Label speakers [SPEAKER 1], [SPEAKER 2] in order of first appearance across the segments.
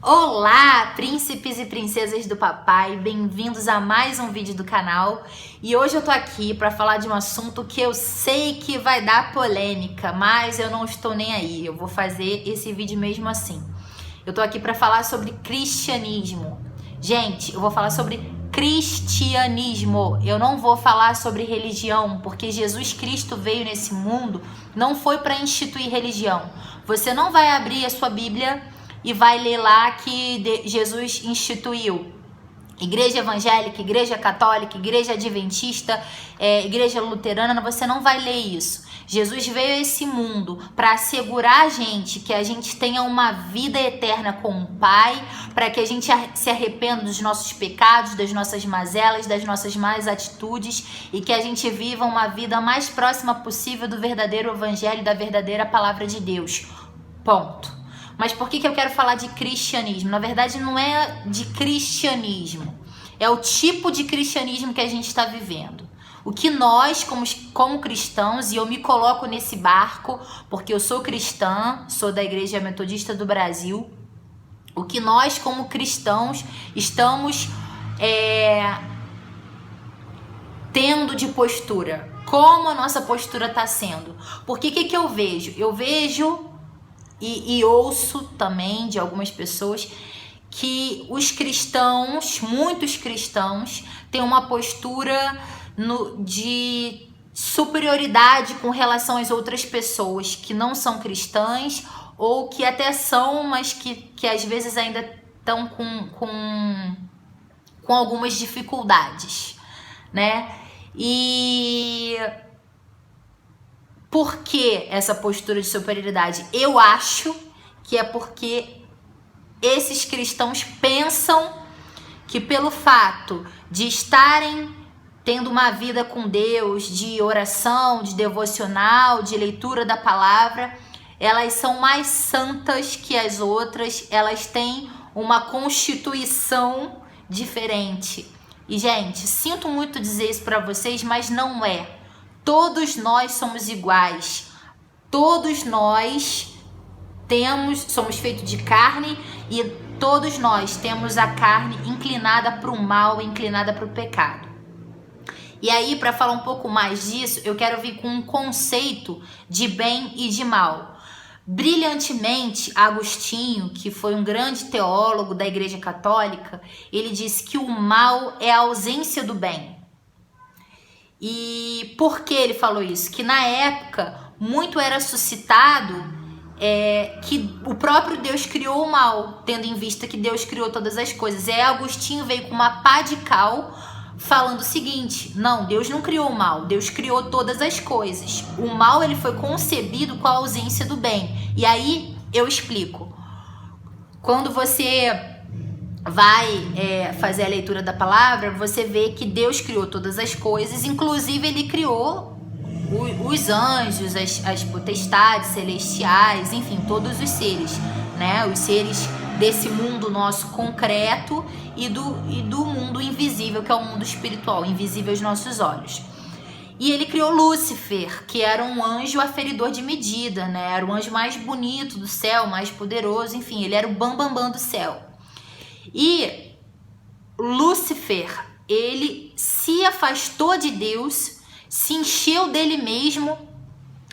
[SPEAKER 1] Olá, príncipes e princesas do papai, bem-vindos a mais um vídeo do canal. E hoje eu tô aqui para falar de um assunto que eu sei que vai dar polêmica, mas eu não estou nem aí, eu vou fazer esse vídeo mesmo assim. Eu tô aqui para falar sobre cristianismo. Gente, eu vou falar sobre cristianismo, eu não vou falar sobre religião, porque Jesus Cristo veio nesse mundo, não foi para instituir religião. Você não vai abrir a sua Bíblia e vai ler lá que Jesus instituiu igreja evangélica, igreja católica, igreja adventista, igreja luterana. Você não vai ler isso. Jesus veio a esse mundo para assegurar a gente que a gente tenha uma vida eterna com o Pai, para que a gente se arrependa dos nossos pecados, das nossas mazelas, das nossas más atitudes e que a gente viva uma vida mais próxima possível do verdadeiro evangelho, da verdadeira palavra de Deus. Ponto. Mas por que eu quero falar de cristianismo? Na verdade, não é de cristianismo. É o tipo de cristianismo que a gente está vivendo. O que nós, como cristãos, e eu me coloco nesse barco, porque eu sou cristã, sou da Igreja Metodista do Brasil, o que nós, como cristãos, estamos tendo de postura. Como a nossa postura está sendo. Porque o que eu vejo? Eu vejo... E ouço também de algumas pessoas que os cristãos, muitos cristãos, têm uma postura de superioridade com relação às outras pessoas que não são cristãs ou que até são, mas que às vezes ainda estão com algumas dificuldades, né? E... por que essa postura de superioridade? Eu acho que é porque esses cristãos pensam que pelo fato de estarem tendo uma vida com Deus, de oração, de devocional, de leitura da palavra, elas são mais santas que as outras, elas têm uma constituição diferente. E, gente, sinto muito dizer isso para vocês, mas não é. Todos nós somos iguais, todos nós somos feitos de carne e todos nós temos a carne inclinada para o mal, inclinada para o pecado. E aí, para falar um pouco mais disso, eu quero vir com um conceito de bem e de mal. Brilhantemente, Agostinho, que foi um grande teólogo da Igreja Católica, ele disse que o mal é a ausência do bem. E por que ele falou isso? Que na época muito era suscitado que o próprio Deus criou o mal, tendo em vista que Deus criou todas as coisas. E aí Agostinho veio com uma pá de cal falando o seguinte: não, Deus não criou o mal, Deus criou todas as coisas. O mal ele foi concebido com a ausência do bem. E aí eu explico. Quando você vai fazer a leitura da palavra, você vê que Deus criou todas as coisas, inclusive ele criou os anjos, as potestades celestiais, enfim, todos os seres, né? Os seres desse mundo nosso concreto e do mundo invisível, que é o mundo espiritual, invisível aos nossos olhos. E ele criou Lúcifer, que era um anjo aferidor de medida, né? Era o anjo mais bonito do céu, mais poderoso, enfim, ele era o bambambam do céu. E Lúcifer, ele se afastou de Deus, se encheu dele mesmo,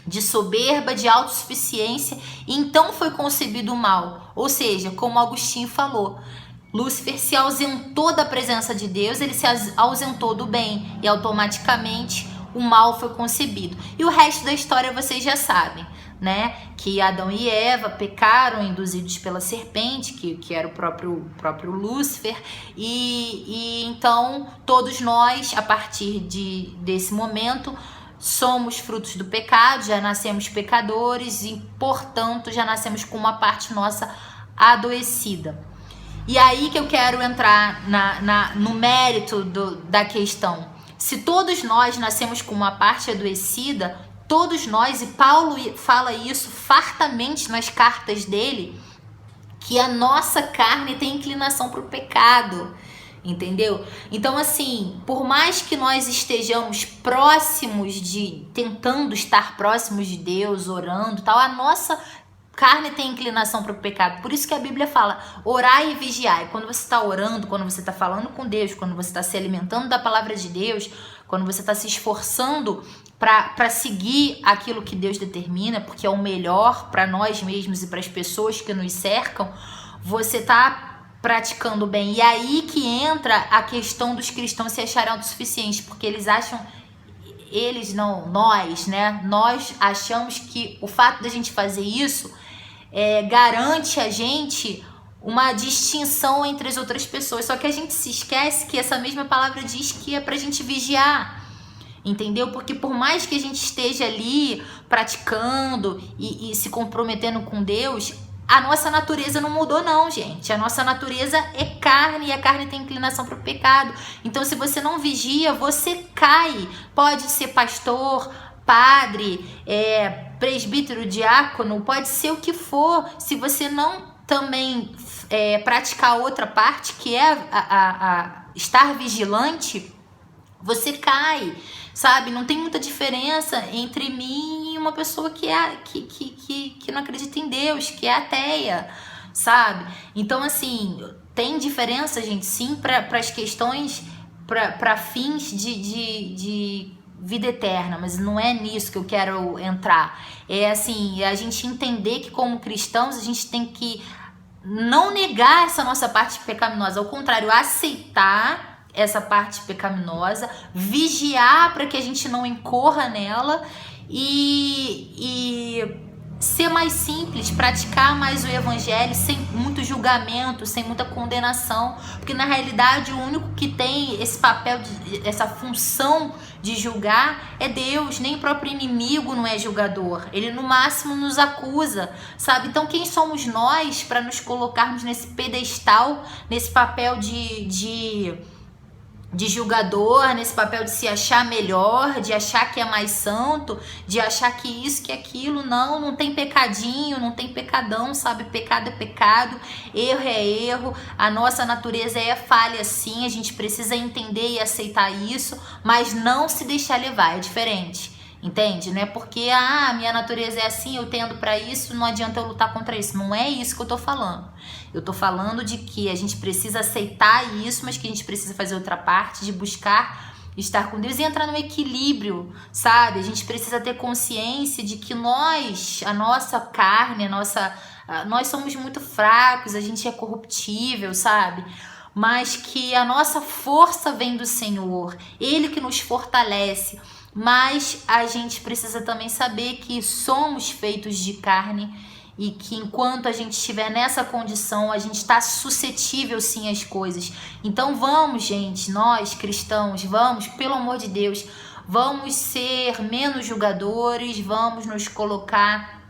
[SPEAKER 1] de soberba, de autossuficiência, e então foi concebido o mal. Ou seja, como Agostinho falou, Lúcifer se ausentou da presença de Deus, ele se ausentou do bem, e automaticamente o mal foi concebido. E o resto da história vocês já sabem, né? Que Adão e Eva pecaram, induzidos pela serpente, que era o próprio Lúcifer, e então todos nós, a partir desse momento, somos frutos do pecado, já nascemos pecadores e, portanto, já nascemos com uma parte nossa adoecida. E aí que eu quero entrar no mérito da questão. Se todos nós nascemos com uma parte adoecida, todos nós, e Paulo fala isso fartamente nas cartas dele, que a nossa carne tem inclinação para o pecado, entendeu? Então, assim, por mais que nós estejamos tentando estar próximos de Deus, orando, tal, a nossa carne tem inclinação para o pecado. Por isso que a Bíblia fala, orai e vigiai. Quando você está orando, quando você está falando com Deus, quando você está se alimentando da palavra de Deus, quando você está se esforçando para seguir aquilo que Deus determina, porque é o melhor para nós mesmos e para as pessoas que nos cercam, você está praticando bem. E aí que entra a questão dos cristãos se acharem autossuficientes, porque eles acham... nós, né? Nós achamos que o fato da gente fazer isso garante a gente uma distinção entre as outras pessoas. Só que a gente se esquece que essa mesma palavra diz que é pra gente vigiar, entendeu? Porque por mais que a gente esteja ali praticando e se comprometendo com Deus, a nossa natureza não mudou não, gente. A nossa natureza é carne e a carne tem inclinação para o pecado. Então, se você não vigia, você cai. Pode ser pastor, padre, presbítero, diácono, pode ser o que for. Se você não também praticar a outra parte, que é a estar vigilante, você cai, sabe? Não tem muita diferença entre mim e uma pessoa que não acredita em Deus, que é ateia, sabe? Então, assim, tem diferença, gente, sim, para as questões, para fins de vida eterna, mas não é nisso que eu quero entrar. É assim, a gente entender que como cristãos a gente tem que não negar essa nossa parte pecaminosa, ao contrário, aceitar essa parte pecaminosa, vigiar para que a gente não incorra nela e ser mais simples, praticar mais o evangelho sem muito julgamento, sem muita condenação, porque na realidade o único que tem esse papel, essa função de julgar é Deus. Nem o próprio inimigo não é julgador, ele no máximo nos acusa, sabe? Então quem somos nós para nos colocarmos nesse pedestal, nesse papel de julgador, nesse papel de se achar melhor, de achar que é mais santo, de achar que isso, que aquilo? Não tem pecadinho, não tem pecadão, sabe? Pecado é pecado, erro é erro, a nossa natureza é falha sim, a gente precisa entender e aceitar isso, mas não se deixar levar, é diferente. Entende, né? Porque a minha natureza é assim, eu tendo para isso, não adianta eu lutar contra isso. Não é isso que eu tô falando. Eu tô falando de que a gente precisa aceitar isso, mas que a gente precisa fazer outra parte, de buscar estar com Deus e entrar no equilíbrio, sabe? A gente precisa ter consciência de que nós, a nossa carne, nós somos muito fracos, a gente é corruptível, sabe? Mas que a nossa força vem do Senhor, Ele que nos fortalece. Mas a gente precisa também saber que somos feitos de carne e que enquanto a gente estiver nessa condição, a gente está suscetível sim às coisas. Então vamos, gente, nós cristãos, vamos, pelo amor de Deus, vamos ser menos julgadores, vamos nos colocar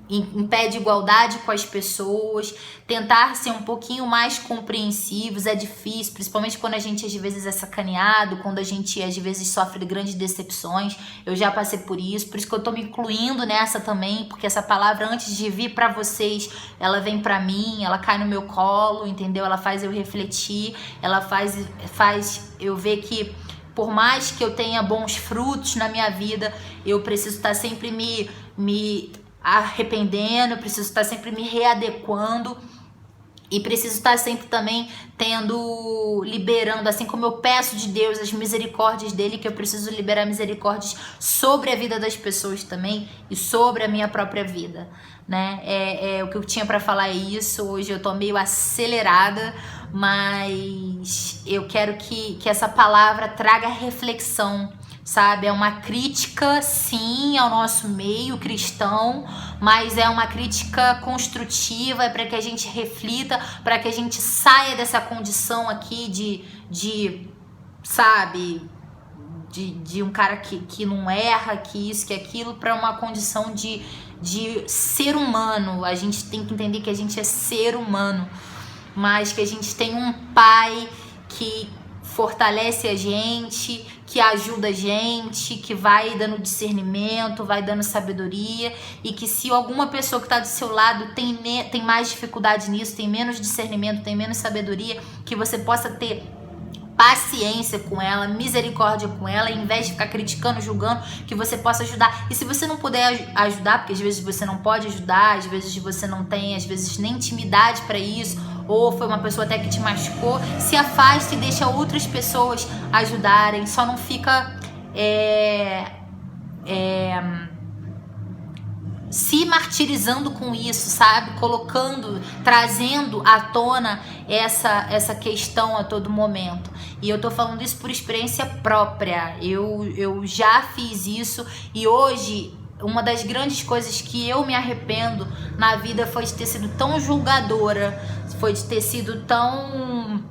[SPEAKER 1] em pé de igualdade com as pessoas, tentar ser um pouquinho mais compreensivos. É difícil, principalmente quando a gente às vezes é sacaneado, quando a gente às vezes sofre de grandes decepções. Eu já passei por isso que eu tô me incluindo nessa também, porque essa palavra, antes de vir pra vocês, ela vem pra mim, ela cai no meu colo, entendeu? Ela faz eu refletir, ela faz eu ver que por mais que eu tenha bons frutos na minha vida, eu preciso estar sempre me arrependendo, eu preciso estar sempre me readequando e preciso estar sempre também liberando, assim como eu peço de Deus as misericórdias dele, que eu preciso liberar misericórdias sobre a vida das pessoas também e sobre a minha própria vida, né? O que eu tinha para falar é isso. Hoje eu tô meio acelerada, mas eu quero que essa palavra traga reflexão, sabe? É uma crítica, sim, ao nosso meio cristão, mas é uma crítica construtiva, é para que a gente reflita, para que a gente saia dessa condição aqui de um cara que não erra, que isso, que aquilo, para uma condição de ser humano. A gente tem que entender que a gente é ser humano, mas que a gente tem um pai que fortalece a gente, que ajuda a gente, que vai dando discernimento, vai dando sabedoria, e que se alguma pessoa que está do seu lado tem mais dificuldade nisso, tem menos discernimento, tem menos sabedoria, que você possa ter paciência com ela, misericórdia com ela, em vez de ficar criticando, julgando, que você possa ajudar. E se você não puder ajudar, porque às vezes você não pode ajudar, às vezes você não tem, às vezes nem intimidade para isso, ou foi uma pessoa até que te machucou, se afaste e deixa outras pessoas ajudarem. Só não fica se martirizando com isso, sabe? Trazendo à tona essa questão a todo momento. E eu tô falando isso por experiência própria. Eu já fiz isso e hoje uma das grandes coisas que eu me arrependo na vida foi de ter sido tão julgadora, foi de ter sido tão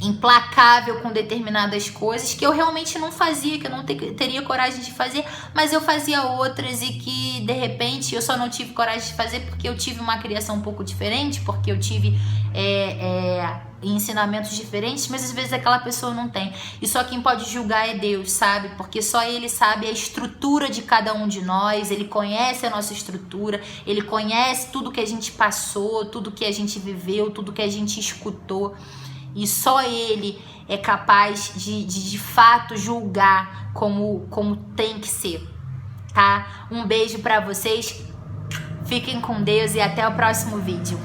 [SPEAKER 1] implacável com determinadas coisas que eu realmente não fazia, que eu não teria coragem de fazer, mas eu fazia outras e que de repente eu só não tive coragem de fazer porque eu tive uma criação um pouco diferente, porque eu tive ensinamentos diferentes, mas às vezes aquela pessoa não tem. E só quem pode julgar é Deus, sabe? Porque só Ele sabe a estrutura de cada um de nós, Ele conhece a nossa estrutura, Ele conhece tudo que a gente passou, tudo que a gente viveu, tudo que a gente escutou. E só Ele é capaz de fato julgar como tem que ser, tá? Um beijo pra vocês, fiquem com Deus e até o próximo vídeo.